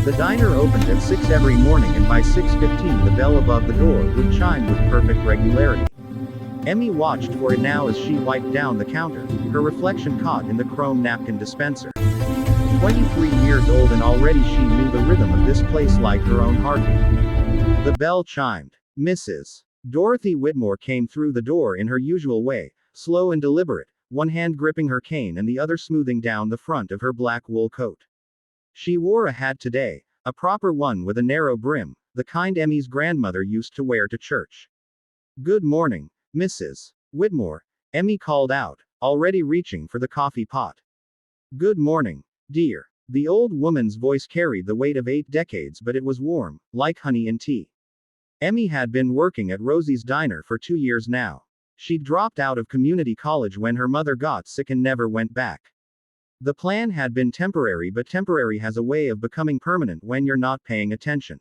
The diner opened at 6 every morning, and by 6:15 the bell above the door would chime with perfect regularity. Emmy watched for it now as she wiped down the counter, her reflection caught in the chrome napkin dispenser. 23 years old, and already she knew the rhythm of this place like her own heartbeat. The bell chimed. Mrs. Dorothy Whitmore came through the door in her usual way, slow and deliberate, one hand gripping her cane and the other smoothing down the front of her black wool coat. She wore a hat today, a proper one with a narrow brim, the kind Emmy's grandmother used to wear to church. Good morning, Mrs. Whitmore, Emmy called out, already reaching for the coffee pot. Good morning, dear. The old woman's voice carried the weight of 8 decades, but it was warm, like honey in tea. Emmy had been working at Rosie's diner for 2 years now. She'd dropped out of community college when her mother got sick and never went back. The plan had been temporary, but temporary has a way of becoming permanent when you're not paying attention.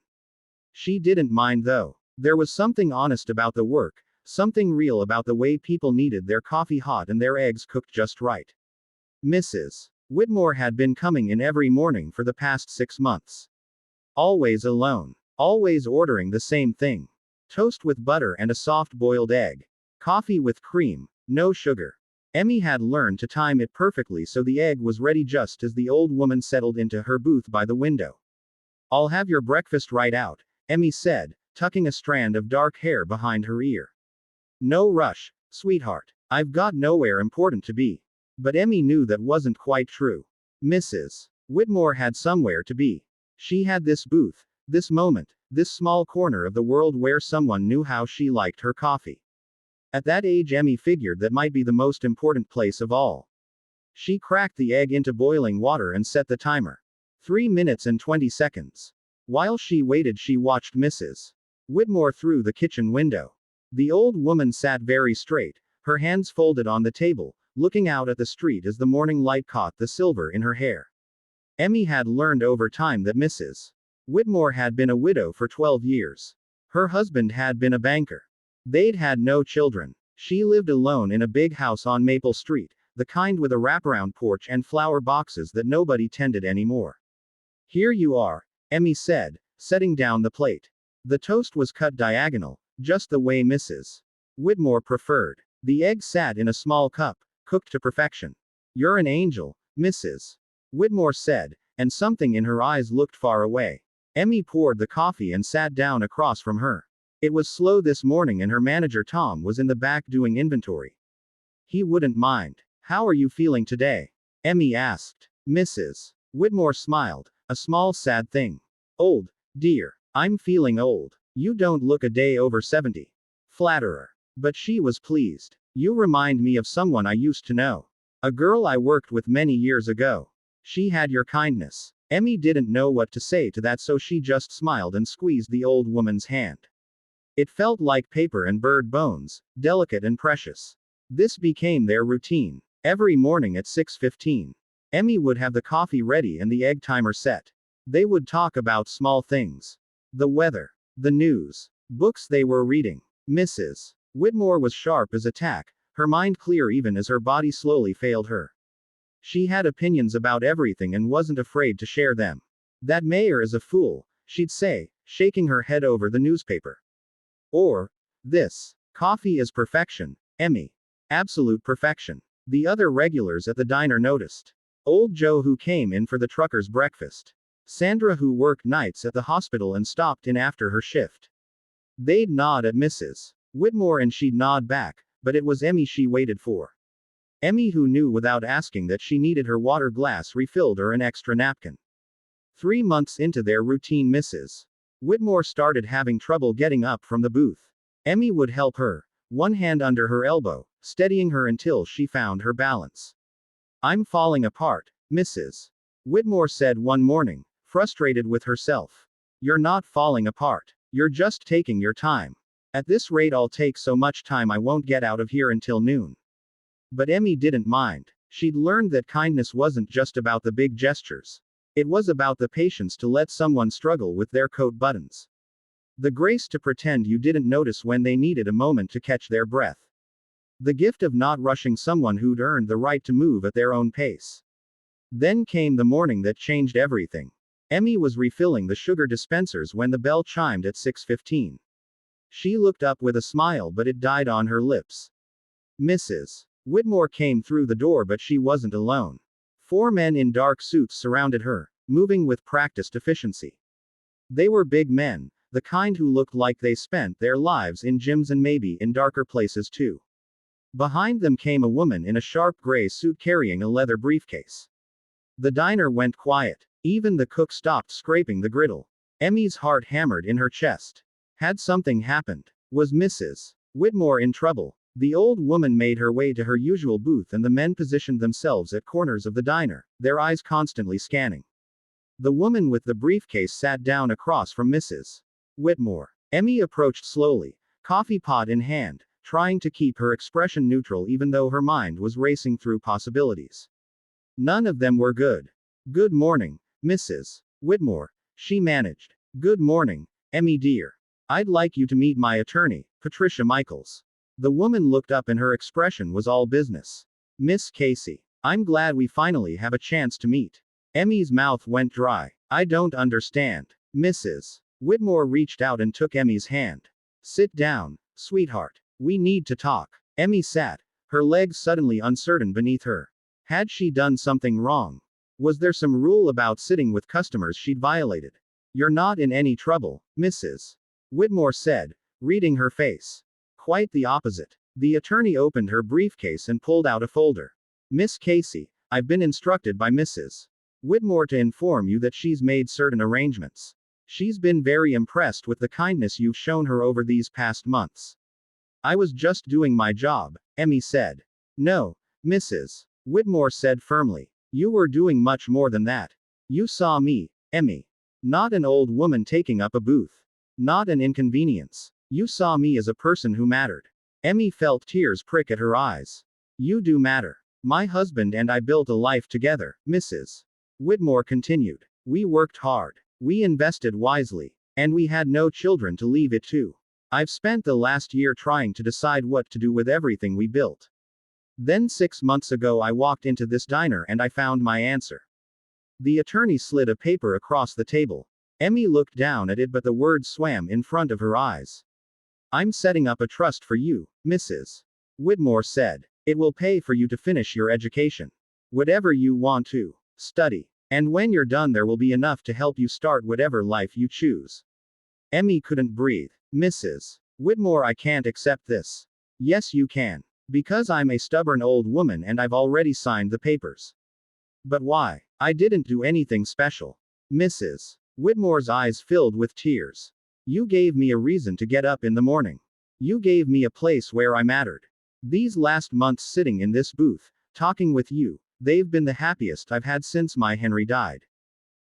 She didn't mind though. There was something honest about the work, something real about the way people needed their coffee hot and their eggs cooked just right. Mrs. Whitmore had been coming in every morning for the past 6 months. Always alone. Always ordering the same thing. Toast with butter and a soft boiled egg. Coffee with cream, no sugar. Emmy had learned to time it perfectly so the egg was ready just as the old woman settled into her booth by the window. I'll have your breakfast right out, Emmy said, tucking a strand of dark hair behind her ear. No rush, sweetheart. I've got nowhere important to be. But Emmy knew that wasn't quite true. Mrs. Whitmore had somewhere to be. She had this booth, this moment, this small corner of the world where someone knew how she liked her coffee. At that age, Emmy figured that might be the most important place of all. She cracked the egg into boiling water and set the timer. 3 minutes and 20 seconds. While she waited, she watched Mrs. Whitmore through the kitchen window. The old woman sat very straight, her hands folded on the table, looking out at the street as the morning light caught the silver in her hair. Emmy had learned over time that Mrs. Whitmore had been a widow for 12 years. Her husband had been a banker. They'd had no children. She lived alone in a big house on Maple Street, the kind with a wraparound porch and flower boxes that nobody tended anymore. Here you are, Emmy said, setting down the plate. The toast was cut diagonal, just the way Mrs. Whitmore preferred. The egg sat in a small cup, cooked to perfection. You're an angel, Mrs. Whitmore said, and something in her eyes looked far away. Emmy poured the coffee and sat down across from her. It was slow this morning and her manager Tom was in the back doing inventory. He wouldn't mind. How are you feeling today? Emmy asked. Mrs. Whitmore smiled, a small sad thing. Old, dear. I'm feeling old. You don't look a day over 70. Flatterer. But she was pleased. You remind me of someone I used to know. A girl I worked with many years ago. She had your kindness. Emmy didn't know what to say to that, so she just smiled and squeezed the old woman's hand. It felt like paper and bird bones, delicate and precious. This became their routine. Every morning at 6:15. Emmy would have the coffee ready and the egg timer set. They would talk about small things. The weather. The news. Books they were reading. Mrs. Whitmore was sharp as a tack, her mind clear even as her body slowly failed her. She had opinions about everything and wasn't afraid to share them. That mayor is a fool, she'd say, shaking her head over the newspaper. Or, this coffee is perfection, Emmy. Absolute perfection. The other regulars at the diner noticed. Old Joe, who came in for the trucker's breakfast. Sandra, who worked nights at the hospital and stopped in after her shift. They'd nod at Mrs. Whitmore and she'd nod back, but it was Emmy she waited for. Emmy, who knew without asking that she needed her water glass refilled or an extra napkin. 3 months into their routine, Mrs. Whitmore started having trouble getting up from the booth. Emmy would help her, one hand under her elbow, steadying her until she found her balance. I'm falling apart, Mrs. Whitmore said one morning, frustrated with herself. You're not falling apart. You're just taking your time. At this rate, I'll take so much time I won't get out of here until noon. But Emmy didn't mind. She'd learned that kindness wasn't just about the big gestures. It was about the patience to let someone struggle with their coat buttons. The grace to pretend you didn't notice when they needed a moment to catch their breath. The gift of not rushing someone who'd earned the right to move at their own pace. Then came the morning that changed everything. Emmy was refilling the sugar dispensers when the bell chimed at 6:15. She looked up with a smile, but it died on her lips. Mrs. Whitmore came through the door, but she wasn't alone. 4 men in dark suits surrounded her, moving with practiced efficiency. They were big men, the kind who looked like they spent their lives in gyms and maybe in darker places too. Behind them came a woman in a sharp gray suit carrying a leather briefcase. The diner went quiet. Even the cook stopped scraping the griddle. Emmy's heart hammered in her chest. Had something happened? Was Mrs. Whitmore in trouble? The old woman made her way to her usual booth and the men positioned themselves at corners of the diner, their eyes constantly scanning. The woman with the briefcase sat down across from Mrs. Whitmore. Emmy approached slowly, coffee pot in hand, trying to keep her expression neutral even though her mind was racing through possibilities. None of them were good. Good morning, Mrs. Whitmore, she managed. Good morning, Emmy dear. I'd like you to meet my attorney, Patricia Michaels. The woman looked up and her expression was all business. Miss Casey, I'm glad we finally have a chance to meet. Emmy's mouth went dry. I don't understand. Mrs. Whitmore reached out and took Emmy's hand. Sit down, sweetheart. We need to talk. Emmy sat, her legs suddenly uncertain beneath her. Had she done something wrong? Was there some rule about sitting with customers she'd violated? You're not in any trouble, Mrs. Whitmore said, reading her face. Quite the opposite. The attorney opened her briefcase and pulled out a folder. Miss Casey, I've been instructed by Mrs. Whitmore to inform you that she's made certain arrangements. She's been very impressed with the kindness you've shown her over these past months. I was just doing my job, Emmy said. No, Mrs. Whitmore said firmly. You were doing much more than that. You saw me, Emmy. Not an old woman taking up a booth. Not an inconvenience. You saw me as a person who mattered. Emmy felt tears prick at her eyes. You do matter. My husband and I built a life together, Mrs. Whitmore continued. We worked hard. We invested wisely. And we had no children to leave it to. I've spent the last year trying to decide what to do with everything we built. Then 6 months ago I walked into this diner and I found my answer. The attorney slid a paper across the table. Emmy looked down at it, but the words swam in front of her eyes. I'm setting up a trust for you, Mrs. Whitmore said. It will pay for you to finish your education. Whatever you want to study. And when you're done there will be enough to help you start whatever life you choose. Emmy couldn't breathe. Mrs. Whitmore, I can't accept this. Yes you can. Because I'm a stubborn old woman and I've already signed the papers. But why? I didn't do anything special. Mrs. Whitmore's eyes filled with tears. You gave me a reason to get up in the morning. You gave me a place where I mattered. These last months sitting in this booth, talking with you, they've been the happiest I've had since my Henry died.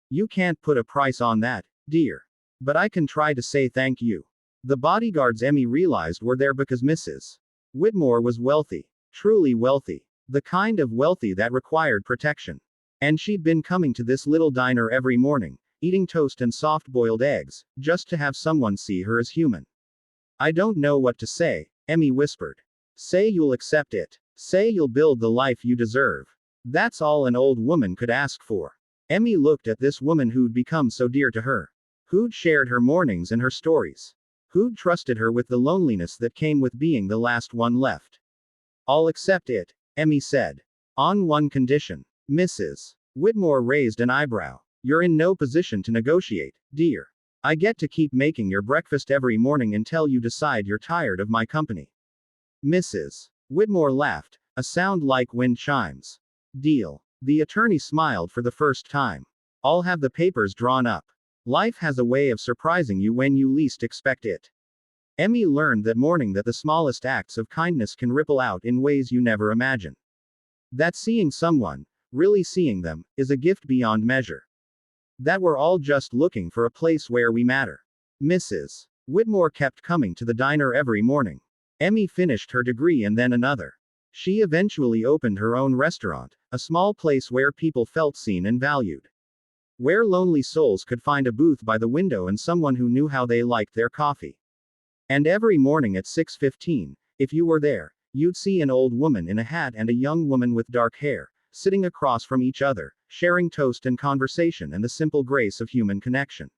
You can't put a price on that, dear. But I can try to say thank you. The bodyguards Emmy realized were there because Mrs. Whitmore was wealthy. Truly wealthy. The kind of wealthy that required protection. And she'd been coming to this little diner every morning, eating toast and soft-boiled eggs, just to have someone see her as human. I don't know what to say, Emmy whispered. Say you'll accept it. Say you'll build the life you deserve. That's all an old woman could ask for. Emmy looked at this woman who'd become so dear to her. Who'd shared her mornings and her stories. Who'd trusted her with the loneliness that came with being the last one left. I'll accept it, Emmy said. On one condition. Mrs. Whitmore raised an eyebrow. You're in no position to negotiate, dear. I get to keep making your breakfast every morning until you decide you're tired of my company. Mrs. Whitmore laughed, a sound like wind chimes. Deal. The attorney smiled for the first time. I'll have the papers drawn up. Life has a way of surprising you when you least expect it. Emmy learned that morning that the smallest acts of kindness can ripple out in ways you never imagine. That seeing someone, really seeing them, is a gift beyond measure. That we're all just looking for a place where we matter. Mrs. Whitmore kept coming to the diner every morning. Emmy finished her degree and then another. She eventually opened her own restaurant, a small place where people felt seen and valued. Where lonely souls could find a booth by the window and someone who knew how they liked their coffee. And every morning at 6:15, if you were there, you'd see an old woman in a hat and a young woman with dark hair, sitting across from each other, sharing toast and conversation and the simple grace of human connection.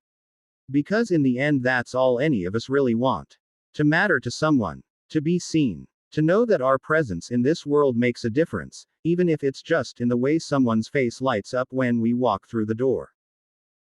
Because in the end, that's all any of us really want. To matter to someone. To be seen. To know that our presence in this world makes a difference, even if it's just in the way someone's face lights up when we walk through the door.